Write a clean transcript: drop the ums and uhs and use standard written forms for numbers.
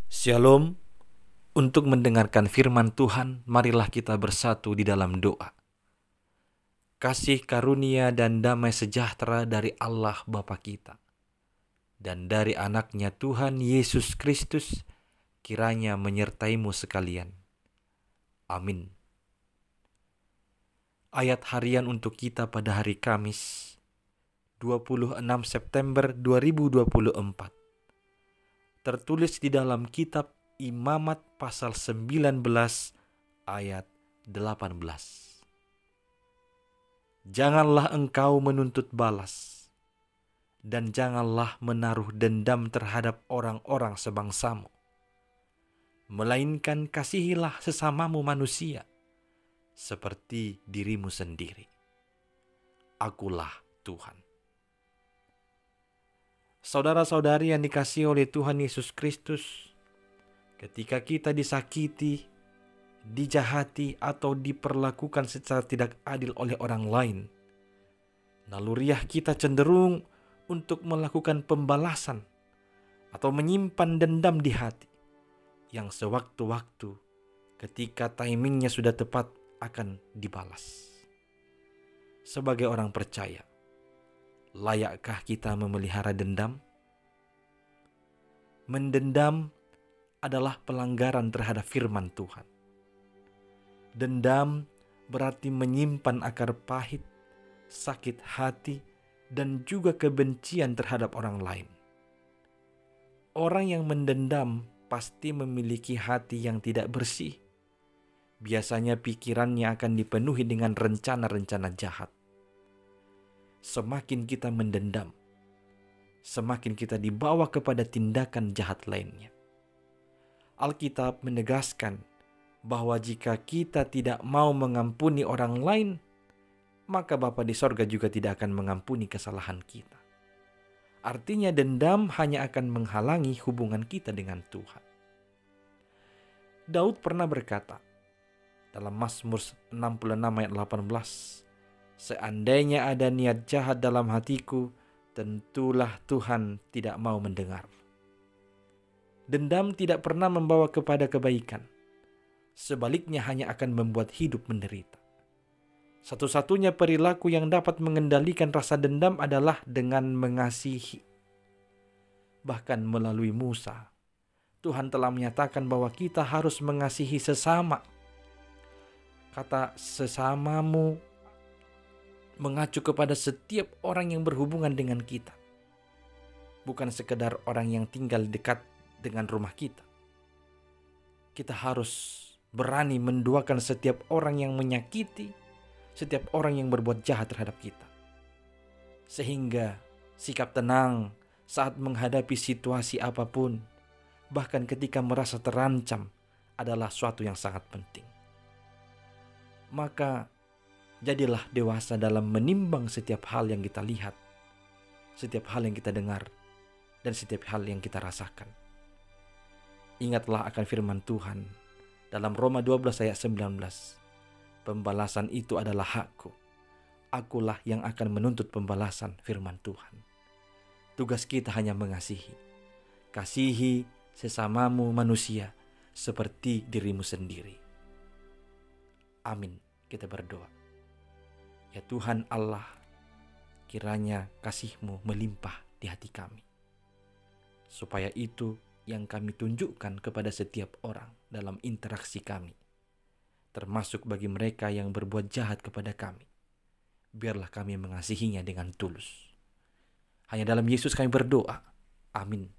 Shalom. Untuk mendengarkan firman Tuhan, marilah kita bersatu di dalam doa. Kasih karunia dan damai sejahtera dari Allah Bapa kita dan dari anaknya Tuhan Yesus Kristus kiranya menyertaimu sekalian. Amin. Ayat harian untuk kita pada hari Kamis, 26 September 2024. Tertulis di dalam kitab Imamat pasal 19 ayat 18. Janganlah engkau menuntut balas, dan janganlah menaruh dendam terhadap orang-orang sebangsamu, melainkan kasihilah sesamamu manusia, seperti dirimu sendiri. Akulah Tuhan. Saudara-saudari yang dikasihi oleh Tuhan Yesus Kristus, ketika kita disakiti, dijahati, atau diperlakukan secara tidak adil oleh orang lain, naluriah kita cenderung untuk melakukan pembalasan atau menyimpan dendam di hati yang sewaktu-waktu ketika timingnya sudah tepat akan dibalas. Sebagai orang percaya, layakkah kita memelihara dendam? Mendendam adalah pelanggaran terhadap firman Tuhan. Dendam berarti menyimpan akar pahit, sakit hati, dan juga kebencian terhadap orang lain. Orang yang mendendam pasti memiliki hati yang tidak bersih. Biasanya pikirannya akan dipenuhi dengan rencana-rencana jahat. Semakin kita mendendam, semakin kita dibawa kepada tindakan jahat lainnya. Alkitab menegaskan bahwa jika kita tidak mau mengampuni orang lain, maka Bapa di sorga juga tidak akan mengampuni kesalahan kita. Artinya dendam hanya akan menghalangi hubungan kita dengan Tuhan. Daud pernah berkata dalam Mazmur 66 ayat 18, "Seandainya ada niat jahat dalam hatiku, tentulah Tuhan tidak mau mendengar." Dendam tidak pernah membawa kepada kebaikan. Sebaliknya hanya akan membuat hidup menderita. Satu-satunya perilaku yang dapat mengendalikan rasa dendam adalah dengan mengasihi. Bahkan melalui Musa, Tuhan telah menyatakan bahwa kita harus mengasihi sesama. Kata sesamamu mengacu kepada setiap orang yang berhubungan dengan kita. Bukan sekedar orang yang tinggal dekat dengan rumah kita. Kita harus berani menduakan setiap orang yang menyakiti, setiap orang yang berbuat jahat terhadap kita. Sehingga sikap tenang saat menghadapi situasi apapun, bahkan ketika merasa terancam, adalah suatu yang sangat penting. Maka jadilah dewasa dalam menimbang setiap hal yang kita lihat, setiap hal yang kita dengar, dan setiap hal yang kita rasakan. Ingatlah akan firman Tuhan dalam Roma 12 ayat 19. Pembalasan itu adalah hakku. Akulah yang akan menuntut pembalasan, firman Tuhan. Tugas kita hanya mengasihi. Kasihi sesamamu manusia seperti dirimu sendiri. Amin. Kita berdoa. Ya Tuhan Allah, kiranya kasih-Mu melimpah di hati kami. Supaya itu yang kami tunjukkan kepada setiap orang dalam interaksi kami, termasuk bagi mereka yang berbuat jahat kepada kami. Biarlah kami mengasihinya dengan tulus. Hanya dalam Yesus kami berdoa. Amin.